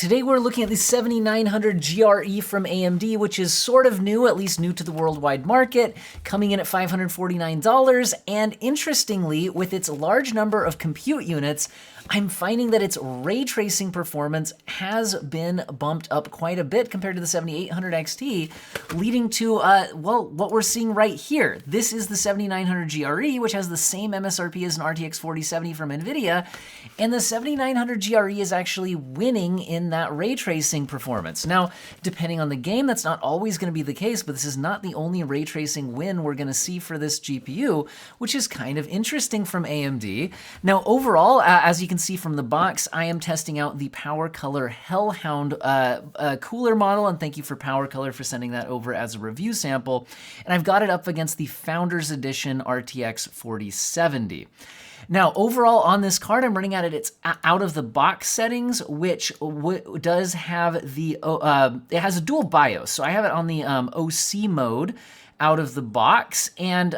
Today we're looking at the 7900 GRE from AMD, which is sort of new, at least new to the worldwide market, coming in at $549. And interestingly, with its large number of compute units, I'm finding that its ray tracing performance has been bumped up quite a bit compared to the 7800 XT, leading to, well, what we're seeing right here. This is the 7900 GRE, which has the same MSRP as an RTX 4070 from Nvidia, and the 7900 GRE is actually winning in that ray tracing performance. Now, depending on the game, that's not always going to be the case, but this is not the only ray tracing win we're going to see for this GPU, which is kind of interesting from AMD. Now, overall, as you can see from the box, I am testing out the Power Color Hellhound cooler model, and thank you for Power Color for sending that over as a review sample. And I've got it up against the Founders Edition RTX 4070. Now, overall on this card, I'm running at its out-of-the-box settings, which does have the, it has a dual BIOS. So I have it on the OC mode out of the box, and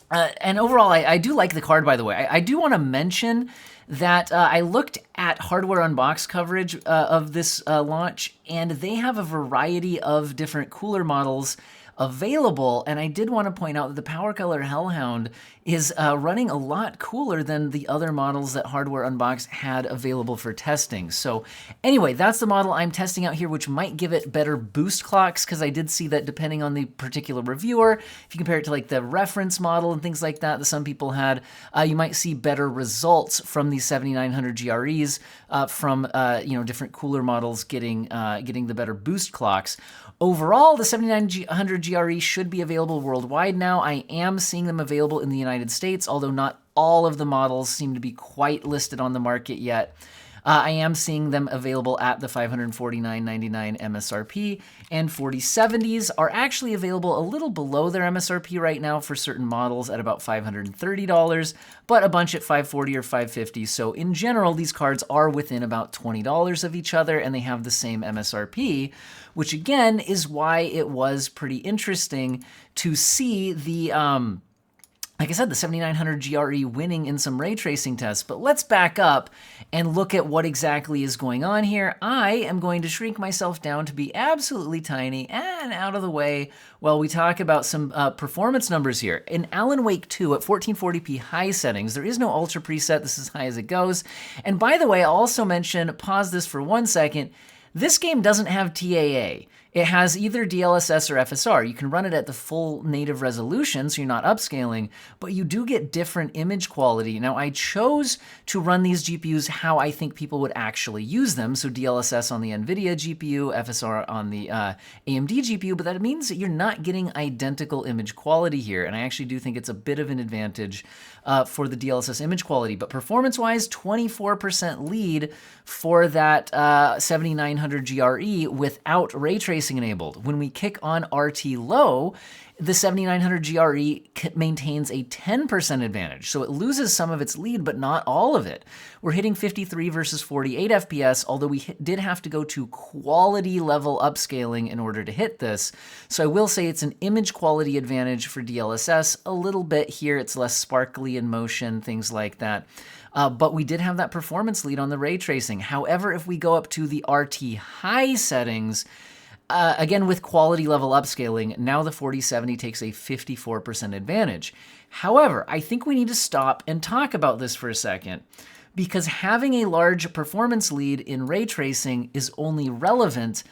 overall, I do like the card, by the way. I do want to mention that I looked at Hardware Unboxed coverage of this launch, and they have a variety of different cooler models available, and I did want to point out that the Power Color Hellhound is running a lot cooler than the other models that Hardware Unboxed had available for testing. So anyway, that's the model I'm testing out here, which might give it better boost clocks, because I did see that depending on the particular reviewer, if you compare it to like the reference model and things like that some people had, you might see better results from these 7900 GREs from different cooler models getting the better boost clocks. Overall, the 7900 GRE should be available worldwide now. I am seeing them available in the United States, although not all of the models seem to be quite listed on the market yet. I am seeing them available at the $549.99 MSRP, and 4070s are actually available a little below their MSRP right now for certain models at about $530, but a bunch at $540 or $550. So in general, these cards are within about $20 of each other, and they have the same MSRP, which again is why it was pretty interesting to see the like I said, the 7900 GRE winning in some ray tracing tests. But let's back up and look at what exactly is going on here. I am going to shrink myself down to be absolutely tiny and out of the way while we talk about some performance numbers here. In Alan Wake 2 at 1440p high settings, there is no ultra preset. This is as high as it goes. And by the way, I'll also mention, pause this for 1 second, this game doesn't have TAA. It has either DLSS or FSR. You can run it at the full native resolution, so you're not upscaling, but you do get different image quality. Now, I chose to run these GPUs how I think people would actually use them, so DLSS on the Nvidia GPU, FSR on the AMD GPU, but that means that you're not getting identical image quality here, and I actually do think it's a bit of an advantage for the DLSS image quality. But performance-wise, 24% lead for that 7900 GRE without ray tracing enabled. When we kick on RT low, the 7900 GRE maintains a 10% advantage, so it loses some of its lead, but not all of it. We're hitting 53 versus 48 FPS, although we did have to go to quality level upscaling in order to hit this. So I will say it's an image quality advantage for DLSS. A little bit here, it's less sparkly in motion, things like that. But we did have that performance lead on the ray tracing. However, if we go up to the RT high settings, again, with quality level upscaling, now the 4070 takes a 54% advantage. However, I think we need to stop and talk about this for a second, because having a large performance lead in ray tracing is only relevant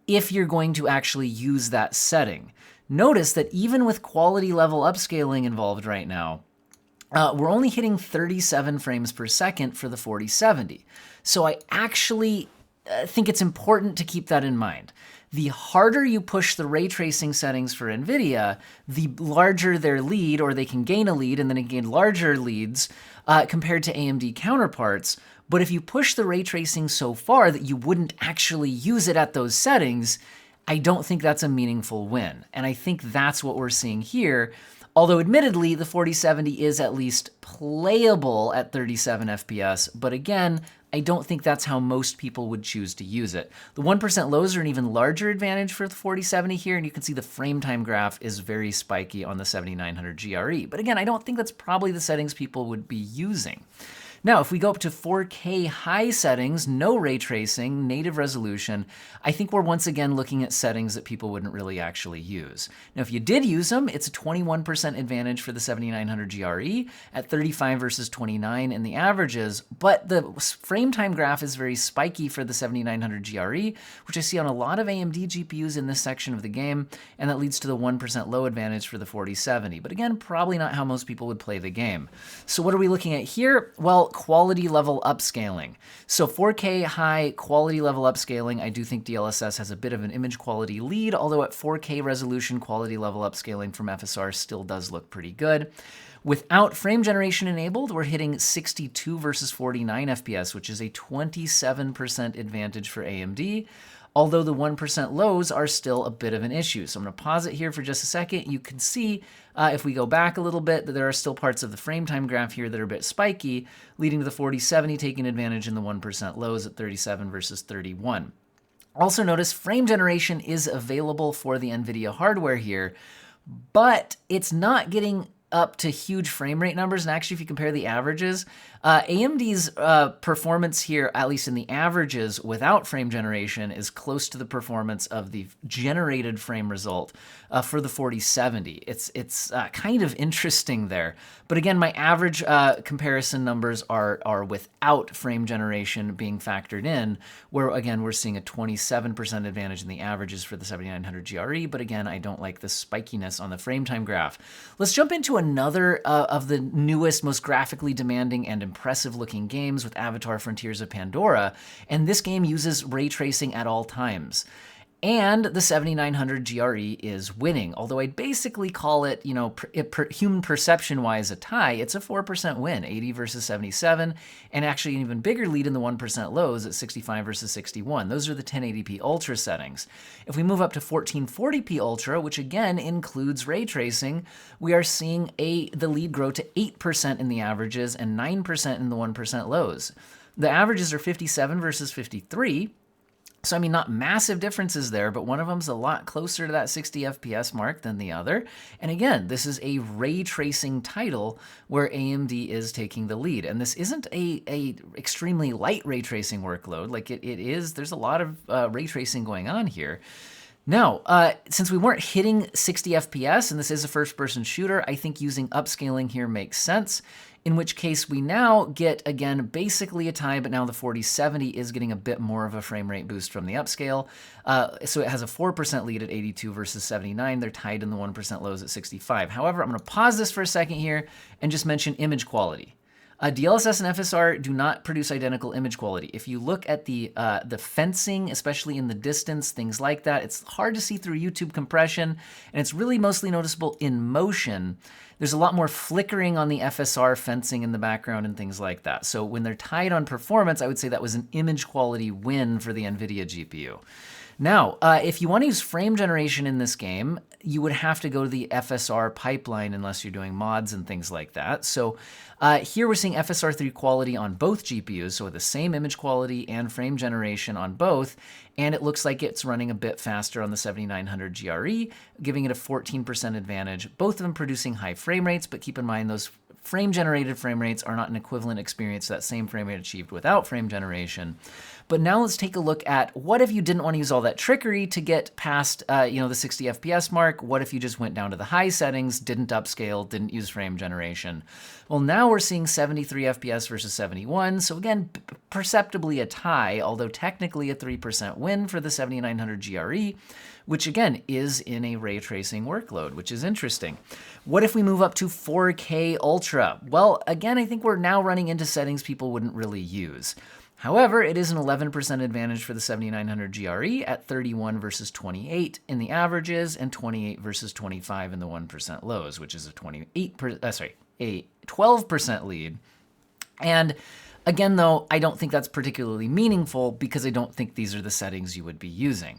if you're going to actually use that setting. Notice that even with quality level upscaling involved right now, we're only hitting 37 frames per second for the 4070. So I actually think it's important to keep that in mind. The harder you push the ray tracing settings for Nvidia, the larger their lead, or they can gain a lead and then gain larger leads compared to AMD counterparts. But if you push the ray tracing so far that you wouldn't actually use it at those settings, I don't think that's a meaningful win. And I think that's what we're seeing here. Although admittedly, the 4070 is at least playable at 37 FPS, but again, I don't think that's how most people would choose to use it. The 1% lows are an even larger advantage for the 4070 here, and you can see the frame time graph is very spiky on the 7900 GRE. But again, I don't think that's probably the settings people would be using. Now, if we go up to 4K high settings, no ray tracing, native resolution, I think we're once again looking at settings that people wouldn't really actually use. Now, if you did use them, it's a 21% advantage for the 7900 GRE at 35 versus 29 in the averages, but the frame time graph is very spiky for the 7900 GRE, which I see on a lot of AMD GPUs in this section of the game, and that leads to the 1% low advantage for the 4070. But again, probably not how most people would play the game. So what are we looking at here? Well, quality level upscaling. So 4K high quality level upscaling, I do think DLSS has a bit of an image quality lead, although at 4K resolution, quality level upscaling from FSR still does look pretty good. Without frame generation enabled, we're hitting 62 versus 49 FPS, which is a 27% advantage for AMD. Although the 1% lows are still a bit of an issue. So I'm going to pause it here for just a second. You can see, if we go back a little bit, that there are still parts of the frame time graph here that are a bit spiky, leading to the 4070 taking advantage in the 1% lows at 37 versus 31. Also notice frame generation is available for the Nvidia hardware here, but it's not getting up to huge frame rate numbers. And actually, if you compare the averages, AMD's performance here, at least in the averages without frame generation, is close to the performance of the generated frame result for the 4070. It's kind of interesting there. But again, my average comparison numbers are without frame generation being factored in, where again, we're seeing a 27% advantage in the averages for the 7900 GRE. But again, I don't like the spikiness on the frame time graph. Let's jump into another of the newest, most graphically demanding and impressive looking games with Avatar Frontiers of Pandora, and this game uses ray tracing at all times. And the 7900 GRE is winning, although I'd basically call it, you know, human perception-wise a tie. It's a 4% win, 80 versus 77, and actually an even bigger lead in the 1% lows at 65 versus 61. Those are the 1080p Ultra settings. If we move up to 1440p Ultra, which again includes ray tracing, we are seeing the lead grow to 8% in the averages and 9% in the 1% lows. The averages are 57 versus 53. So, I mean, not massive differences there, but one of them's a lot closer to that 60 FPS mark than the other. And again, this is a ray tracing title where AMD is taking the lead. And this isn't a extremely light ray tracing workload. Like it is, there's a lot of ray tracing going on here. Now, since we weren't hitting 60 FPS, and this is a first-person shooter, I think using upscaling here makes sense, in which case we now get, again, basically a tie, but now the 4070 is getting a bit more of a frame rate boost from the upscale. So it has a 4% lead at 82 versus 79. They're tied in the 1% lows at 65. However, I'm going to pause this for a second here and just mention image quality. DLSS and FSR do not produce identical image quality. If you look at the fencing, especially in the distance, things like that, it's hard to see through YouTube compression, and it's really mostly noticeable in motion. There's a lot more flickering on the FSR fencing in the background and things like that. So when they're tied on performance, I would say that was an image quality win for the Nvidia GPU. Now, if you want to use frame generation in this game, you would have to go to the FSR pipeline unless you're doing mods and things like that. So here we're seeing FSR3 quality on both GPUs, so the same image quality and frame generation on both, and it looks like it's running a bit faster on the 7900 GRE, giving it a 14% advantage, both of them producing high frame rates, but keep in mind those frame-generated frame rates are not an equivalent experience to that same frame rate achieved without frame generation. But now let's take a look at what if you didn't want to use all that trickery to get past the 60 FPS mark? What if you just went down to the high settings, didn't upscale, didn't use frame generation? Well, now we're seeing 73 FPS versus 71. So again, perceptibly a tie, although technically a 3% win for the 7900 GRE, which again is in a ray tracing workload, which is interesting. What if we move up to 4K Ultra? Well, again, I think we're now running into settings people wouldn't really use. However, it is an 11% advantage for the 7900 GRE at 31 versus 28 in the averages and 28 versus 25 in the 1% lows, which is a 12% lead. And again, though, I don't think that's particularly meaningful because I don't think these are the settings you would be using.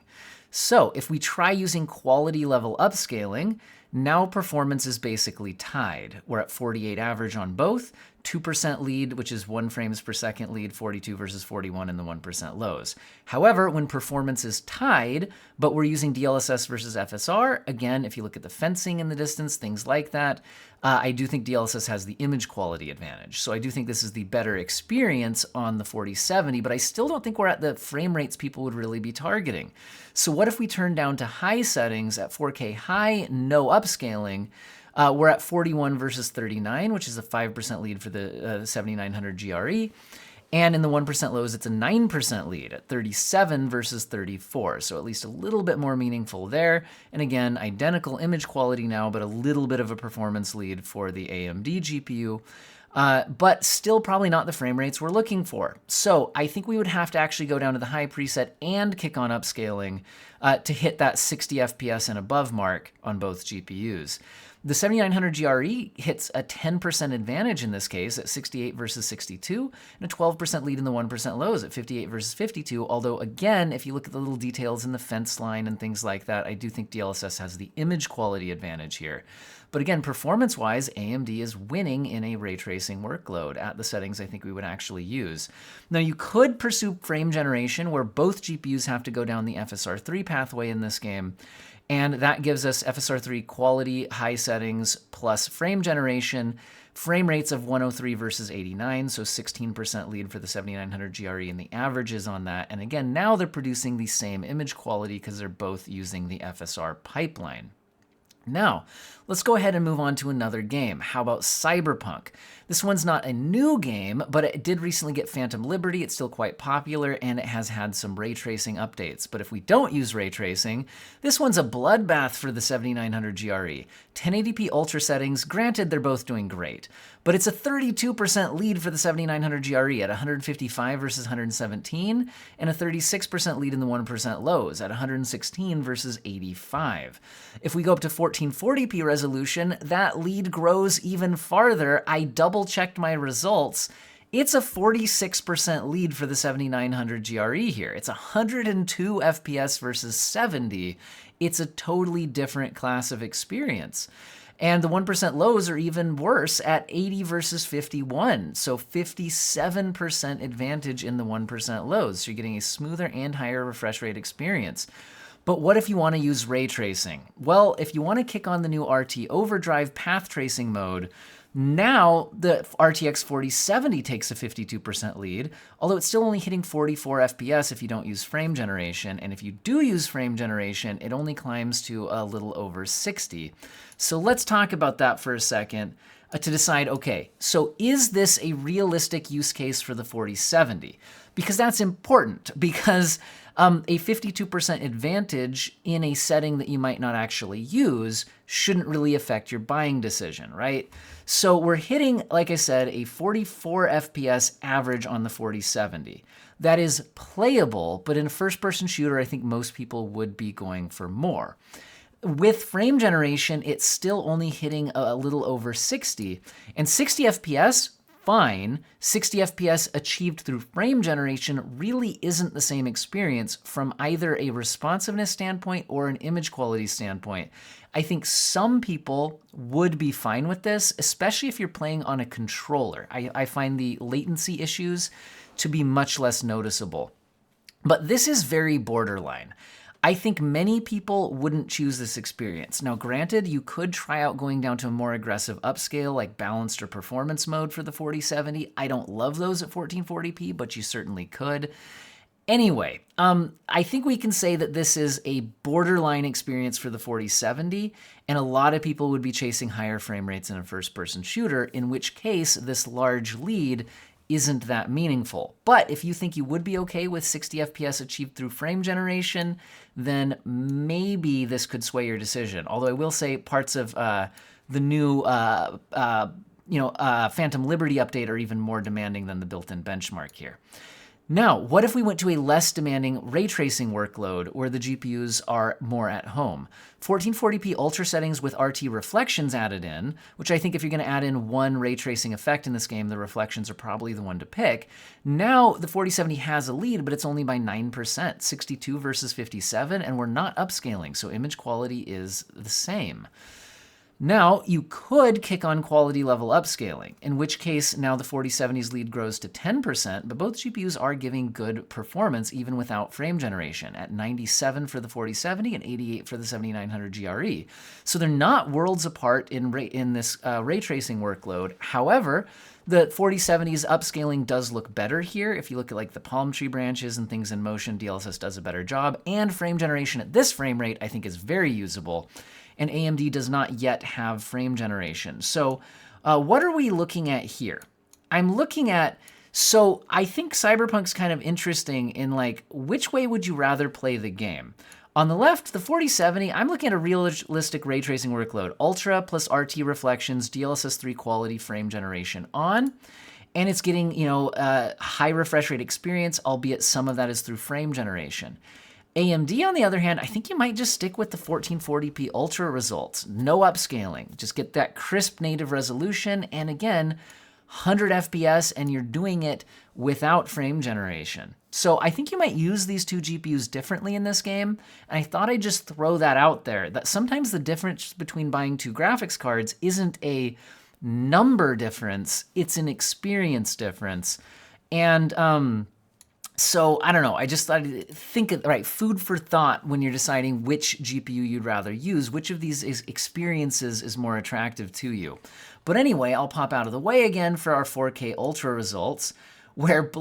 So if we try using quality level upscaling, Now performance is basically tied. We're at 48 average on both, 2% lead, which is 1 frames per second lead, 42 versus 41 in the 1% lows. However, when performance is tied, but we're using DLSS versus FSR, again, if you look at the fencing in the distance, things like that, I do think DLSS has the image quality advantage. So I do think this is the better experience on the 4070, but I still don't think we're at the frame rates people would really be targeting. So what if we turn down to high settings at 4K high, no upscaling? We're at 41 versus 39, which is a 5% lead for the 7900 GRE. And in the 1% lows, it's a 9% lead at 37 versus 34. So at least a little bit more meaningful there. And again, identical image quality now, but a little bit of a performance lead for the AMD GPU. But still probably not the frame rates we're looking for. So I think we would have to actually go down to the high preset and kick on upscaling to hit that 60 FPS and above mark on both GPUs. The 7900 GRE hits a 10% advantage in this case at 68 versus 62, and a 12% lead in the 1% lows at 58 versus 52, although again, if you look at the little details in the fence line and things like that, I do think DLSS has the image quality advantage here. But again, performance-wise, AMD is winning in a ray tracing workload at the settings I think we would actually use. Now, you could pursue frame generation, where both GPUs have to go down the FSR3 pathway in this game, and that gives us FSR3 quality, high settings, plus frame generation, frame rates of 103 versus 89, so 16% lead for the 7900 GRE and the averages on that. And again, now they're producing the same image quality because they're both using the FSR pipeline. Now, let's go ahead and move on to another game. How about Cyberpunk? This one's not a new game, but it did recently get Phantom Liberty. It's still quite popular, and it has had some ray tracing updates. But if we don't use ray tracing, this one's a bloodbath for the 7900 GRE. 1080p ultra settings, granted they're both doing great, but it's a 32% lead for the 7900 GRE at 155 versus 117, and a 36% lead in the 1% lows at 116 versus 85. If we go up to 1440p resolution, that lead grows even farther. I double-checked my results. It's a 46% lead for the 7900 GRE here. It's 102 FPS versus 70. It's a totally different class of experience. And the 1% lows are even worse at 80 versus 51. So 57% advantage in the 1% lows. So you're getting a smoother and higher refresh rate experience. But what if you want to use ray tracing? Well, if you want to kick on the new RT Overdrive path tracing mode, now the RTX 4070 takes a 52% lead, although it's still only hitting 44 FPS if you don't use frame generation. And if you do use frame generation, it only climbs to a little over 60. So let's talk about that for a second to decide, okay, so is this a realistic use case for the 4070? Because that's important, because a 52% advantage in a setting that you might not actually use shouldn't really affect your buying decision, right? So we're hitting, like I said, a 44 FPS average on the 4070. That is playable, but in a first-person shooter, I think most people would be going for more. With frame generation, it's still only hitting a little over 60, and 60 FPS, fine. 60 FPS achieved through frame generation really isn't the same experience from either a responsiveness standpoint or an image quality standpoint. I think some people would be fine with this, especially if you're playing on a controller. I find the latency issues to be much less noticeable. But this is very borderline. I think many people wouldn't choose this experience. Now, granted, you could try out going down to a more aggressive upscale like balanced or performance mode for the 4070. I don't love those at 1440p, but you certainly could. Anyway, I think we can say that this is a borderline experience for the 4070, and a lot of people would be chasing higher frame rates in a first-person shooter, in which case this large lead isn't that meaningful. But if you think you would be okay with 60 FPS achieved through frame generation, then maybe this could sway your decision. Although I will say parts of the new Phantom Liberty update are even more demanding than the built-in benchmark here. Now, what if we went to a less demanding ray tracing workload where the GPUs are more at home? 1440p ultra settings with RT reflections added in, which I think if you're going to add in one ray tracing effect in this game, the reflections are probably the one to pick. Now, the 4070 has a lead, but it's only by 9%, 62 versus 57, and we're not upscaling, so image quality is the same. Now, you could kick on quality level upscaling, in which case now the 4070's lead grows to 10%, but both GPUs are giving good performance even without frame generation, at 97 for the 4070 and 88 for the 7900 GRE. So they're not worlds apart in this ray tracing workload. However, the 4070's upscaling does look better here. If you look at like the palm tree branches and things in motion, DLSS does a better job, and frame generation at this frame rate I think is very usable. And AMD does not yet have frame generation. So what are we looking at here? I'm looking at, so I think Cyberpunk's kind of interesting in like, which way would you rather play the game? On the left, the 4070, I'm looking at a realistic ray tracing workload, Ultra plus RT reflections, DLSS3 quality frame generation on. And it's getting, high refresh rate experience, albeit some of that is through frame generation. AMD, on the other hand, I think you might just stick with the 1440p Ultra results. No upscaling. Just get that crisp native resolution. And again, 100 FPS, and you're doing it without frame generation. So I think you might use these two GPUs differently in this game. And I thought I'd just throw that out there, that sometimes the difference between buying two graphics cards isn't a number difference, it's an experience difference. And, so I don't know, I just thought, right, food for thought when you're deciding which GPU you'd rather use, which of these experiences is more attractive to you. But anyway, I'll pop out of the way again for our 4K Ultra results, where,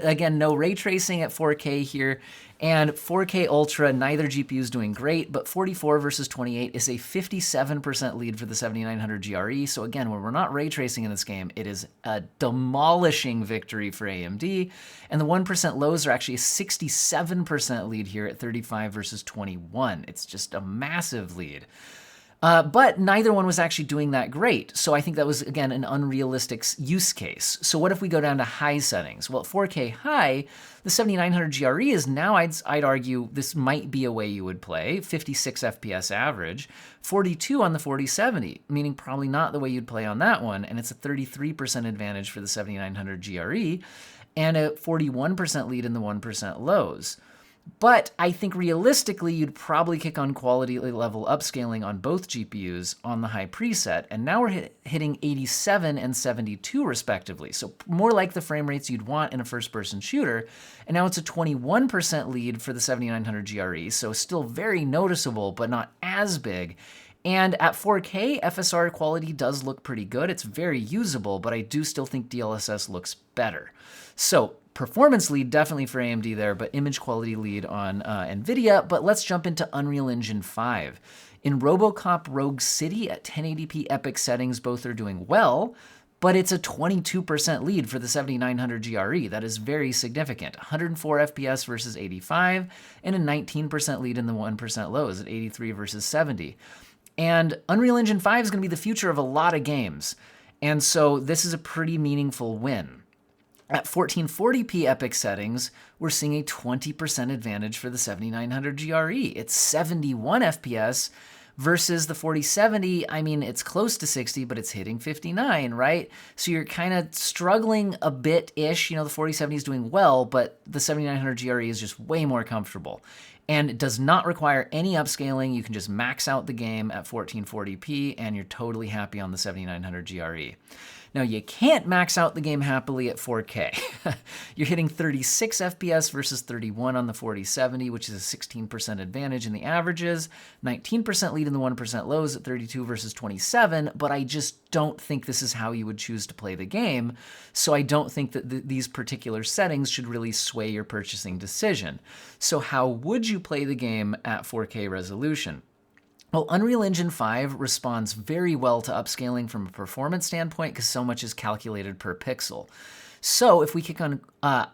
again, no ray tracing at 4K here, and 4K Ultra, neither GPU is doing great, but 44 versus 28 is a 57% lead for the 7900 GRE. So again, when we're not ray tracing in this game, it is a demolishing victory for AMD, and the 1% lows are actually a 67% lead here at 35 versus 21. It's just a massive lead. But neither one was actually doing that great. So I think that was, again, an unrealistic use case. So what if we go down to high settings? Well, at 4K high, the 7900 GRE is now, I'd argue, this might be a way you would play, 56 FPS average, 42 on the 4070, meaning probably not the way you'd play on that one, and it's a 33% advantage for the 7900 GRE, and a 41% lead in the 1% lows. But I think realistically, you'd probably kick on quality level upscaling on both GPUs on the high preset, and now we're hitting 87 and 72 respectively. So more like the frame rates you'd want in a first-person shooter, and now it's a 21% lead for the 7900 GRE, so still very noticeable, but not as big. And at 4K, FSR quality does look pretty good. It's very usable, but I do still think DLSS looks better. So performance lead definitely for AMD there, but image quality lead on Nvidia. But let's jump into Unreal Engine 5. In RoboCop Rogue City at 1080p epic settings, both are doing well, but it's a 22% lead for the 7900 GRE. That is very significant. 104 FPS versus 85, and a 19% lead in the 1% lows at 83 versus 70. And Unreal Engine 5 is going to be the future of a lot of games. And so this is a pretty meaningful win. At 1440p epic settings, we're seeing a 20% advantage for the 7900 GRE. It's 71 FPS versus the 4070. I mean, it's close to 60, but it's hitting 59, right? So you're kind of struggling a bit-ish. The 4070 is doing well, but the 7900 GRE is just way more comfortable. And it does not require any upscaling. You can just max out the game at 1440p, and you're totally happy on the 7900 GRE. Now, you can't max out the game happily at 4K. You're hitting 36 FPS versus 31 on the 4070, which is a 16% advantage in the averages, 19% lead in the 1% lows at 32 versus 27, but I just don't think this is how you would choose to play the game, so I don't think that these particular settings should really sway your purchasing decision. So how would you play the game at 4K resolution? Well, Unreal Engine 5 responds very well to upscaling from a performance standpoint because so much is calculated per pixel. So if we kick on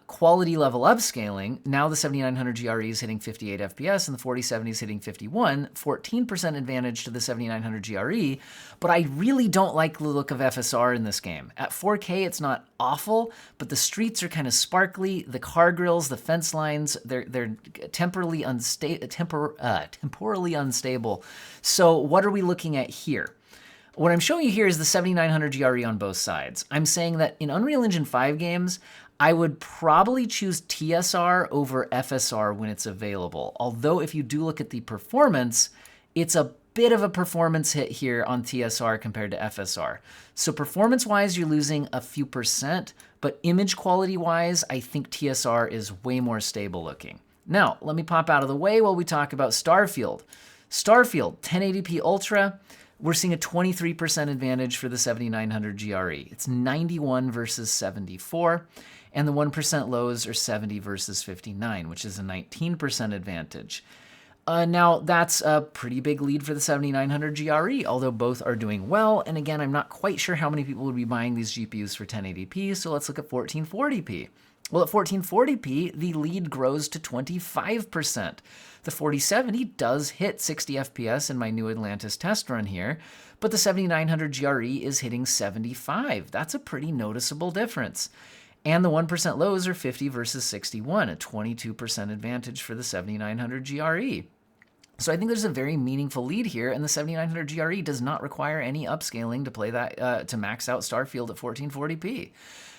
quality level upscaling, now the 7900 GRE is hitting 58 FPS and the 4070 is hitting 51, 14% advantage to the 7900 GRE, but I really don't like the look of FSR in this game. At 4K, it's not awful, but the streets are kind of sparkly, the car grills, the fence lines, they're temporally unstable. So what are we looking at here? What I'm showing you here is the 7900 GRE on both sides. I'm saying that in Unreal Engine 5 games, I would probably choose TSR over FSR when it's available. Although if you do look at the performance, it's a bit of a performance hit here on TSR compared to FSR. So performance-wise, you're losing a few percent, but image quality-wise, I think TSR is way more stable looking. Now, let me pop out of the way while we talk about Starfield. Starfield, 1080p Ultra, we're seeing a 23% advantage for the 7900 GRE. It's 91 versus 74, and the 1% lows are 70 versus 59, which is a 19% advantage. Now, that's a pretty big lead for the 7900 GRE, although both are doing well. And again, I'm not quite sure how many people would be buying these GPUs for 1080p, so let's look at 1440p. Well, at 1440p, the lead grows to 25%. The 4070 does hit 60 FPS in my new Atlantis test run here, but the 7900 GRE is hitting 75. That's a pretty noticeable difference. And the 1% lows are 50 versus 61, a 22% advantage for the 7900 GRE. So I think there's a very meaningful lead here, and the 7900 GRE does not require any upscaling to play that to max out Starfield at 1440p.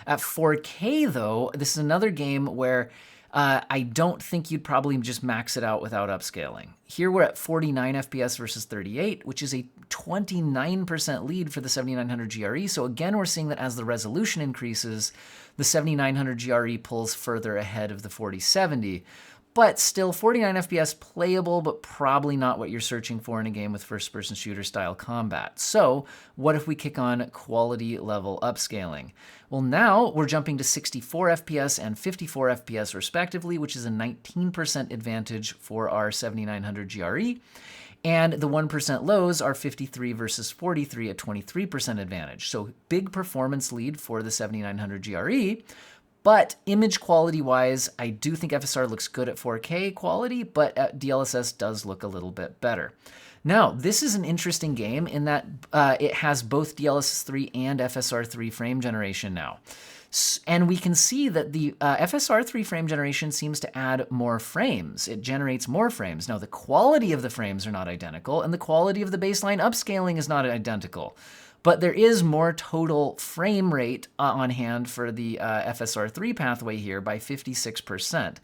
At 4K, though, this is another game where I don't think you'd probably just max it out without upscaling. Here we're at 49 FPS versus 38, which is a 29% lead for the 7900 GRE. So again, we're seeing that as the resolution increases, the 7900 GRE pulls further ahead of the 4070. But still, 49 FPS playable, but probably not what you're searching for in a game with first-person shooter style combat. So what if we kick on quality level upscaling? Well, now we're jumping to 64 FPS and 54 FPS respectively, which is a 19% advantage for our 7900 GRE. And the 1% lows are 53 versus 43 at 23% advantage. So big performance lead for the 7900 GRE. But image quality-wise, I do think FSR looks good at 4K quality, but DLSS does look a little bit better. Now, this is an interesting game in that it has both DLSS 3 and FSR 3 frame generation now. And we can see that the FSR 3 frame generation seems to add more frames. It generates more frames. Now, the quality of the frames are not identical, and the quality of the baseline upscaling is not identical. But there is more total frame rate on hand for the FSR3 pathway here by 56%.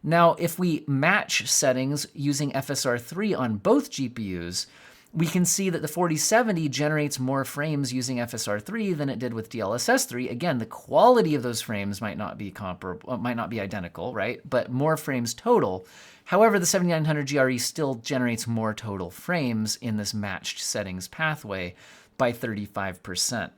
Now, if we match settings using FSR3 on both GPUs, we can see that the 4070 generates more frames using FSR3 than it did with DLSS3. Again, the quality of those frames might not be comparable, might not be identical, right? But more frames total. However, the 7900 GRE still generates more total frames in this matched settings pathway by 35%.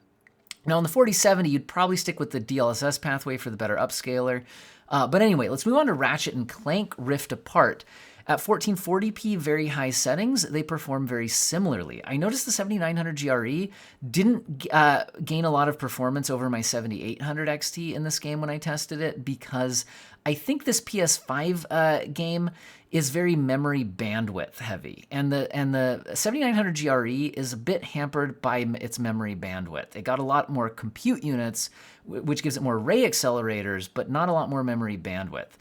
Now, on the 4070, you'd probably stick with the DLSS pathway for the better upscaler. But anyway, let's move on to Ratchet and Clank Rift Apart. At 1440p very high settings, they perform very similarly. I noticed the 7900 GRE didn't gain a lot of performance over my 7800 XT in this game when I tested it, because I think this PS5 game is very memory bandwidth heavy, and the 7900 GRE is a bit hampered by its memory bandwidth. It got a lot more compute units, which gives it more ray accelerators, but not a lot more memory bandwidth.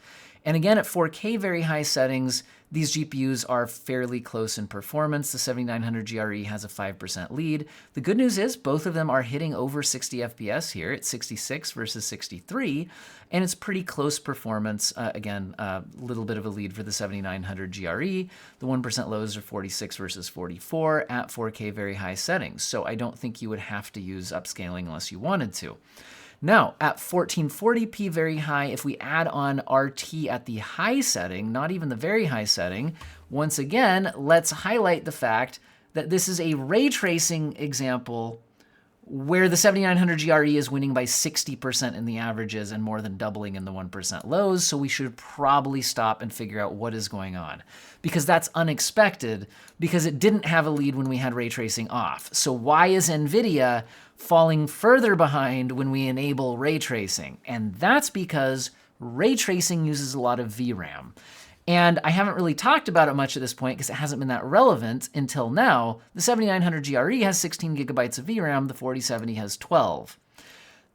And again, at 4K very high settings, these GPUs are fairly close in performance. The 7900 GRE has a 5% lead. The good news is both of them are hitting over 60 FPS here. It's 66 versus 63, and it's pretty close performance. Again, a little bit of a lead for the 7900 GRE. The 1% lows are 46 versus 44 at 4K very high settings. So I don't think you would have to use upscaling unless you wanted to. Now, at 1440p very high, if we add on RT at the high setting, not even the very high setting, once again, let's highlight the fact that this is a ray tracing example where the 7900 GRE is winning by 60% in the averages and more than doubling in the 1% lows, so we should probably stop and figure out what is going on. Because that's unexpected, because it didn't have a lead when we had ray tracing off. So why is Nvidia falling further behind when we enable ray tracing? And that's because ray tracing uses a lot of VRAM. And I haven't really talked about it much at this point because it hasn't been that relevant until now. The 7900 GRE has 16 gigabytes of VRAM, the 4070 has 12.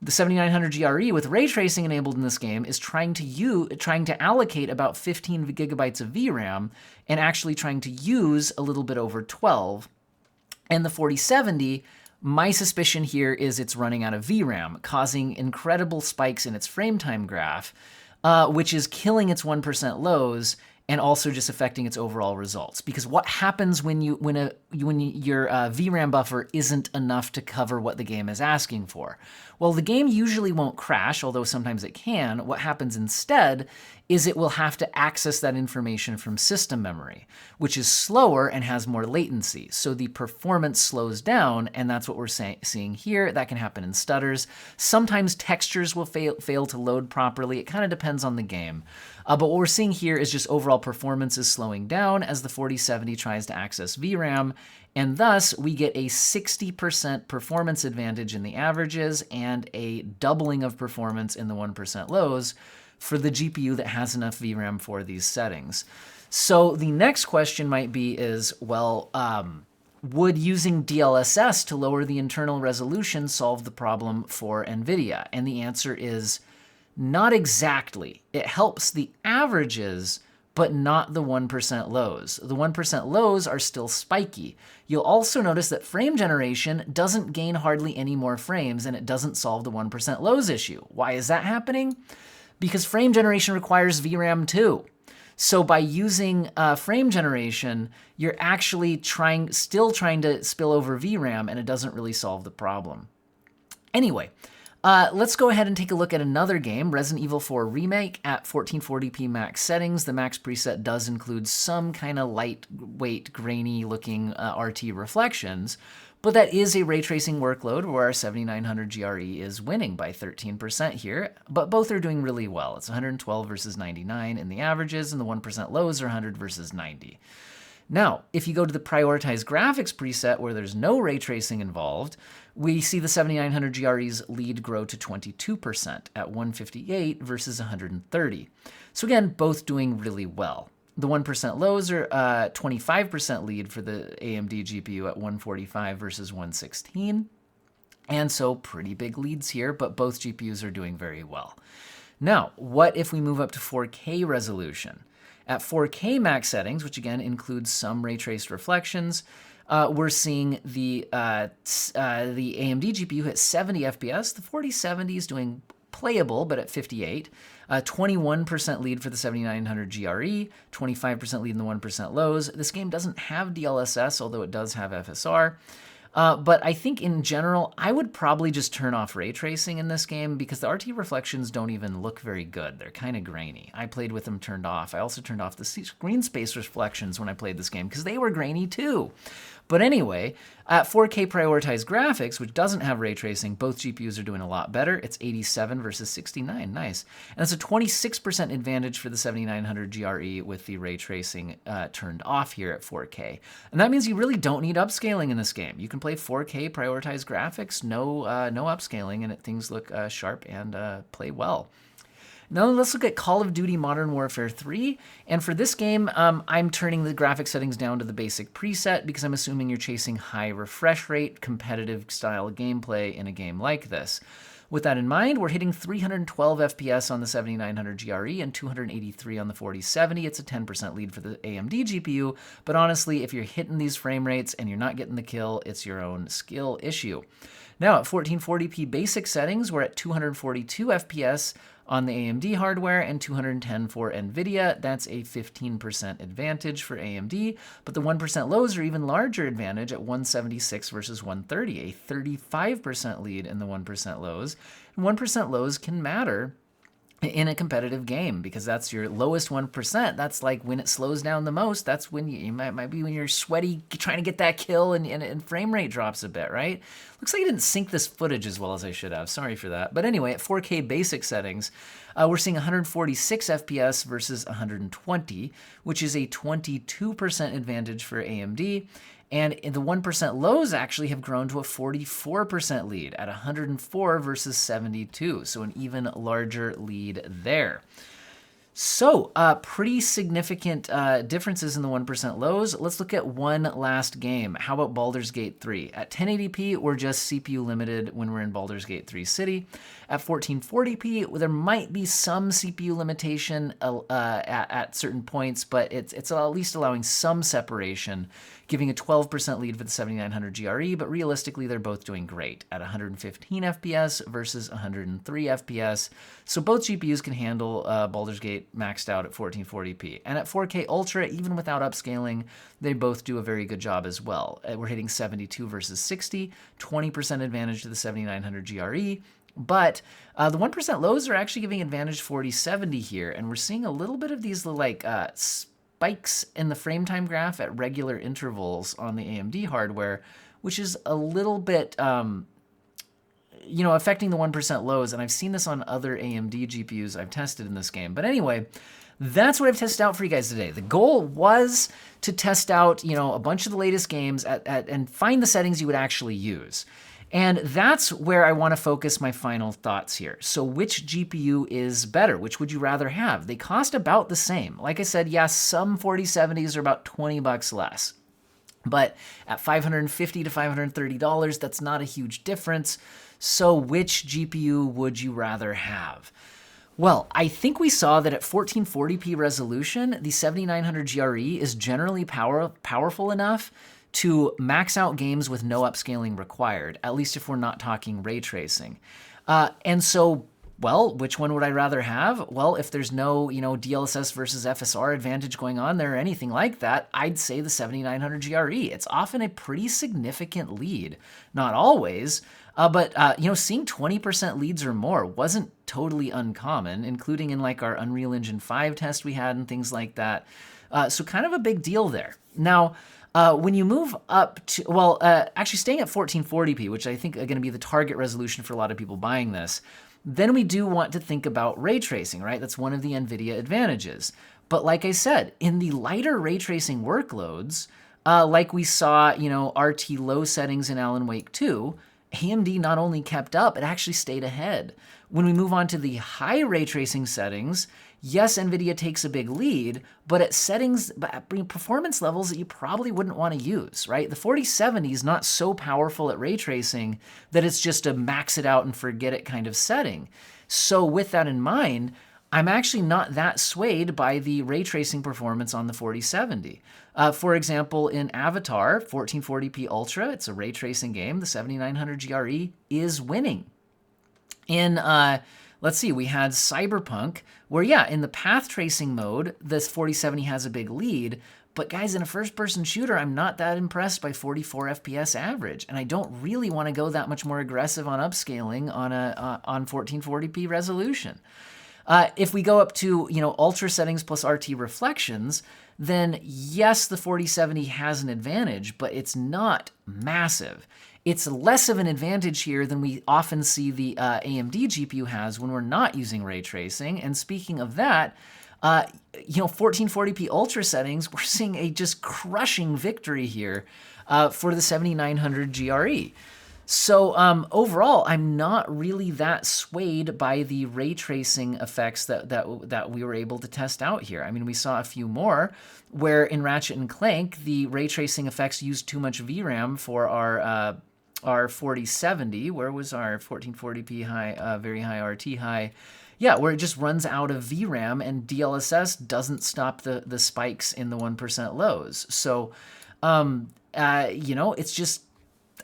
The 7900 GRE with ray tracing enabled in this game is trying to allocate about 15 gigabytes of VRAM and actually trying to use a little bit over 12. And the 4070, my suspicion here is it's running out of VRAM, causing incredible spikes in its frame time graph, which is killing its 1% lows and also just affecting its overall results. Because what happens when your VRAM buffer isn't enough to cover what the game is asking for? Well, the game usually won't crash, although sometimes it can. What happens instead is it will have to access that information from system memory, which is slower and has more latency. So the performance slows down, and that's what we're seeing here. That can happen in stutters. Sometimes textures will fail to load properly. It kind of depends on the game. But what we're seeing here is just overall performance is slowing down as the 4070 tries to access VRAM, and thus we get a 60% performance advantage in the averages and a doubling of performance in the 1% lows for the GPU that has enough VRAM for these settings. So the next question might be is, well, would using DLSS to lower the internal resolution solve the problem for Nvidia? And the answer is not exactly. It helps the averages, but not the 1% lows. The 1% lows are still spiky. You'll also notice that frame generation doesn't gain hardly any more frames, and it doesn't solve the 1% lows issue. Why is that happening? Because frame generation requires VRAM too. So by using frame generation, you're actually still trying to spill over VRAM, and it doesn't really solve the problem. Anyway, let's go ahead and take a look at another game, Resident Evil 4 Remake at 1440p max settings. The max preset does include some kind of lightweight, grainy-looking RT reflections, but that is a ray tracing workload where our 7900 GRE is winning by 13% here, but both are doing really well. It's 112 versus 99 in the averages, and the 1% lows are 100 versus 90. Now, if you go to the prioritized graphics preset where there's no ray tracing involved, we see the 7900 GRE's lead grow to 22% at 158 versus 130. So again, both doing really well. The 1% lows are 25% lead for the AMD GPU at 145 versus 116. And so pretty big leads here, but both GPUs are doing very well. Now, what if we move up to 4K resolution? At 4K max settings, which again includes some ray traced reflections, we're seeing the AMD GPU hit 70 FPS. The 4070 is doing playable, but at 58. 21% lead for the 7900 GRE, 25% lead in the 1% lows. This game doesn't have DLSS, although it does have FSR. But I think in general, I would probably just turn off ray tracing in this game because the RT reflections don't even look very good. They're kind of grainy. I played with them turned off. I also turned off the screen space reflections when I played this game because they were grainy too. But anyway, at 4K prioritized graphics, which doesn't have ray tracing, both GPUs are doing a lot better. It's 87 versus 69, nice. And it's a 26% advantage for the 7900 GRE with the ray tracing turned off here at 4K. And that means you really don't need upscaling in this game. You can play 4K prioritized graphics, no upscaling, and things look sharp and play well. Now let's look at Call of Duty Modern Warfare 3. And for this game, I'm turning the graphic settings down to the basic preset because I'm assuming you're chasing high refresh rate, competitive style gameplay in a game like this. With that in mind, we're hitting 312 FPS on the 7900 GRE and 283 on the 4070. It's a 10% lead for the AMD GPU, but honestly, if you're hitting these frame rates and you're not getting the kill, it's your own skill issue. Now at 1440p basic settings, we're at 242 FPS on the AMD hardware and 210 for Nvidia. That's a 15% advantage for AMD, but the 1% lows are even larger advantage at 176 versus 130, a 35% lead in the 1% lows. And 1% lows can matter in a competitive game because that's your lowest 1%. That's like when it slows down the most. That's when you might be when you're sweaty trying to get that kill and frame rate drops a bit, right? Looks like I didn't sync this footage as well as I should have. Sorry for that. But anyway, at 4K basic settings, we're seeing 146 FPS versus 120, which is a 22% advantage for AMD. And the 1% lows actually have grown to a 44% lead at 104 versus 72. So an even larger lead there. So pretty significant differences in the 1% lows. Let's look at one last game. How about Baldur's Gate 3? At 1080p, we're just CPU limited when we're in Baldur's Gate 3 City. At 1440p, there might be some CPU limitation at certain points, but it's at least allowing some separation, giving a 12% lead for the 7900 GRE, but realistically, they're both doing great at 115 FPS versus 103 FPS. So both GPUs can handle Baldur's Gate rate maxed out at 1440p. And at 4K Ultra, even without upscaling, they both do a very good job as well. We're hitting 72 versus 60, 20% advantage to the 7900 GRE. But the 1% lows are actually giving advantage 4070 here, and we're seeing a little bit of these like spikes in the frame time graph at regular intervals on the AMD hardware, which is a little bit, you know, affecting the 1% lows. And I've seen this on other AMD GPUs I've tested in this game. But anyway, that's what I've tested out for you guys today. The goal was to test out, you know, a bunch of the latest games and find the settings you would actually use. And that's where I want to focus my final thoughts here. So which GPU is better? Which would you rather have? They cost about the same. Like I said, yes, some 4070s are about 20 bucks less. But at $550 to $530, that's not a huge difference. So which GPU would you rather have? Well, I think we saw that at 1440p resolution, the 7900 GRE is generally powerful enough to max out games with no upscaling required, at least if we're not talking ray tracing. And so, well, which one would I rather have? Well, if there's no, you know, DLSS versus FSR advantage going on there or anything like that, I'd say the 7900 GRE. It's often a pretty significant lead. Not always, but you know, seeing 20% leads or more wasn't totally uncommon, including in like our Unreal Engine 5 test we had and things like that. So kind of a big deal there. Now, when you move up to, well, actually staying at 1440p, which I think are going to be the target resolution for a lot of people buying this, then we do want to think about ray tracing, right? That's one of the Nvidia advantages. But like I said, in the lighter ray tracing workloads, like we saw, you know, RT low settings in Alan Wake 2, AMD not only kept up, it actually stayed ahead. When we move on to the high ray tracing settings, yes, Nvidia takes a big lead, but at settings, performance levels that you probably wouldn't want to use, right? The 4070 is not so powerful at ray tracing that it's just a max it out and forget it kind of setting. So with that in mind, I'm actually not that swayed by the ray tracing performance on the 4070. For example, in Avatar, 1440p Ultra, it's a ray tracing game, the 7900 GRE is winning. In, let's see, we had Cyberpunk, where yeah, in the path tracing mode, this 4070 has a big lead, but guys, in a first-person shooter, I'm not that impressed by 44 FPS average, and I don't really want to go that much more aggressive on upscaling on 1440p resolution. If we go up to, you know, ultra settings plus RT reflections, then yes, the 4070 has an advantage, but it's not massive. It's less of an advantage here than we often see the AMD GPU has when we're not using ray tracing. And speaking of that, you know, 1440p Ultra settings, we're seeing a just crushing victory here for the 7900 GRE. So overall, I'm not really that swayed by the ray tracing effects that we were able to test out here. I mean, we saw a few more where in Ratchet and Clank, the ray tracing effects used too much VRAM for our 4070. Where was our 1440p high, very high RT high? Yeah, where it just runs out of VRAM and DLSS doesn't stop the spikes in the 1% lows. So, you know, it's just,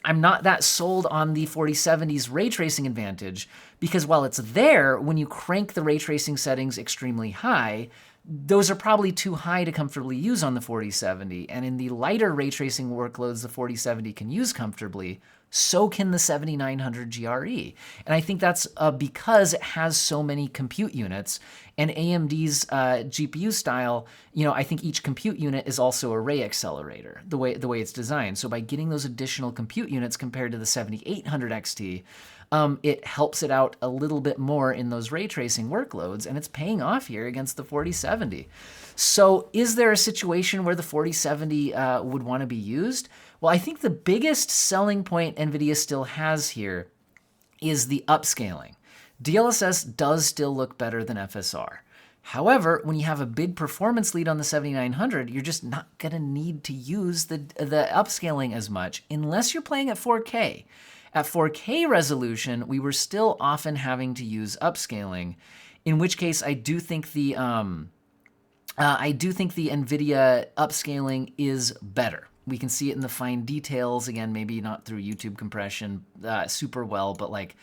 I'm not that sold on the 4070's ray tracing advantage because while it's there, when you crank the ray tracing settings extremely high, those are probably too high to comfortably use on the 4070. And in the lighter ray tracing workloads the 4070 can use comfortably, so can the 7900 GRE. And I think that's because it has so many compute units. And AMD's GPU style, you know, I think each compute unit is also a ray accelerator, the way it's designed. So by getting those additional compute units compared to the 7800 XT, it helps it out a little bit more in those ray tracing workloads, and it's paying off here against the 4070. So is there a situation where the 4070 would want to be used? Well, I think the biggest selling point NVIDIA still has here is the upscaling. DLSS does still look better than FSR. However, when you have a big performance lead on the 7900, you're just not going to need to use the upscaling as much unless you're playing at 4K. At 4K resolution, we were still often having to use upscaling, in which case I do think the NVIDIA upscaling is better. We can see it in the fine details, again, maybe not through YouTube compression super well, but like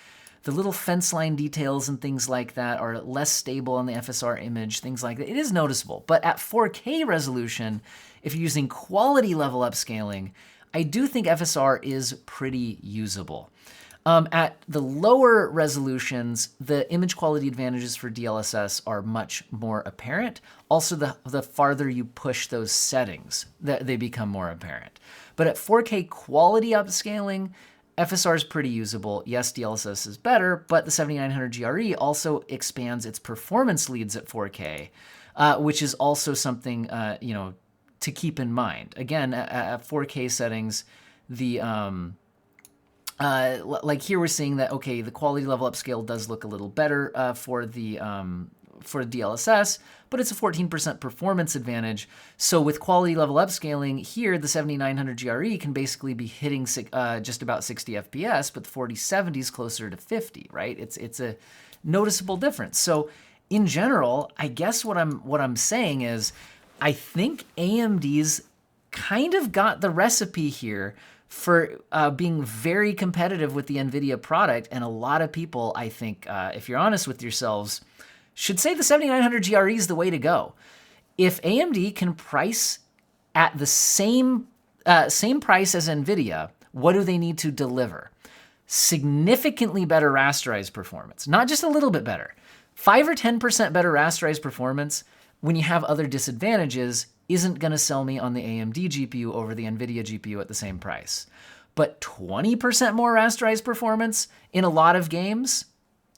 the little fence line details and things like that are less stable on the FSR image, things like that. It is noticeable. But at 4K resolution, if you're using quality level upscaling, I do think FSR is pretty usable. At the lower resolutions, the image quality advantages for DLSS are much more apparent. Also, the farther you push those settings, they become more apparent. But at 4K quality upscaling, FSR is pretty usable. Yes, DLSS is better, but the 7900 GRE also expands its performance leads at 4K, which is also something to keep in mind. Again, at 4K settings, the like here we're seeing that, okay, the quality level upscale does look a little better for DLSS, but it's a 14% performance advantage. So with quality level upscaling here, the 7900 GRE can basically be hitting just about 60 FPS, but the 4070 is closer to 50, right? It's a noticeable difference. So in general, I guess what I'm saying is, I think AMD's kind of got the recipe here for being very competitive with the Nvidia product, and a lot of people, I think, if you're honest with yourselves, should say the 7900 GRE is the way to go. If AMD can price at the same price as Nvidia, what do they need to deliver? Significantly better rasterized performance, not just a little bit better. 5 or 10% better rasterized performance when you have other disadvantages isn't going to sell me on the AMD GPU over the Nvidia GPU at the same price. But 20% more rasterized performance in a lot of games,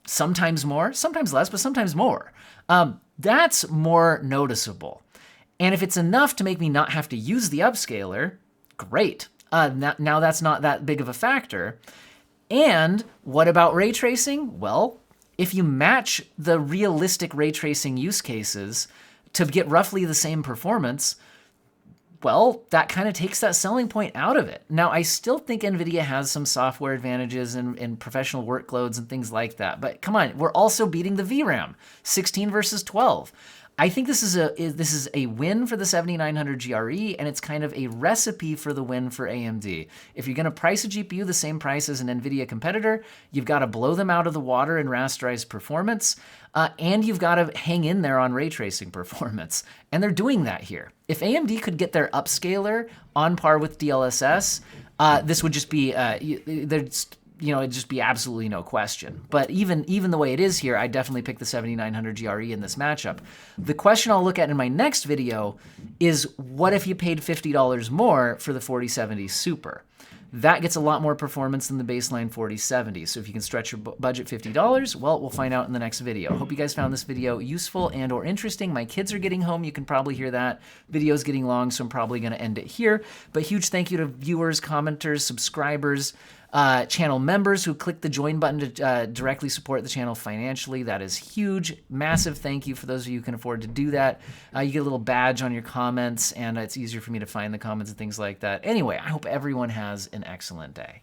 sometimes more, sometimes less, but sometimes more. That's more noticeable. And if it's enough to make me not have to use the upscaler, great. Now that's not that big of a factor. And what about ray tracing? Well, if you match the realistic ray tracing use cases to get roughly the same performance, well, that kind of takes that selling point out of it. Now, I still think Nvidia has some software advantages and professional workloads and things like that. But come on, we're also beating the VRAM, 16 versus 12. I think this is a win for the 7900 GRE, and it's kind of a recipe for the win for AMD. If you're going to price a GPU the same price as an Nvidia competitor, you've got to blow them out of the water in rasterized performance, and you've got to hang in there on ray tracing performance. And they're doing that here. If AMD could get their upscaler on par with DLSS, this would just be it'd just be absolutely no question. But even the way it is here, I definitely pick the 7900 GRE in this matchup. The question I'll look at in my next video is, what if you paid $50 more for the 4070 Super? That gets a lot more performance than the baseline 4070. So if you can stretch your budget $50, well, we'll find out in the next video. Hope you guys found this video useful and or interesting. My kids are getting home. You can probably hear that. Video's getting long, so I'm probably going to end it here. But huge thank you to viewers, commenters, subscribers, channel members who click the join button to directly support the channel financially. That is huge. Massive thank you for those of you who can afford to do that. You get a little badge on your comments, and it's easier for me to find the comments and things like that. Anyway, I hope everyone has an excellent day.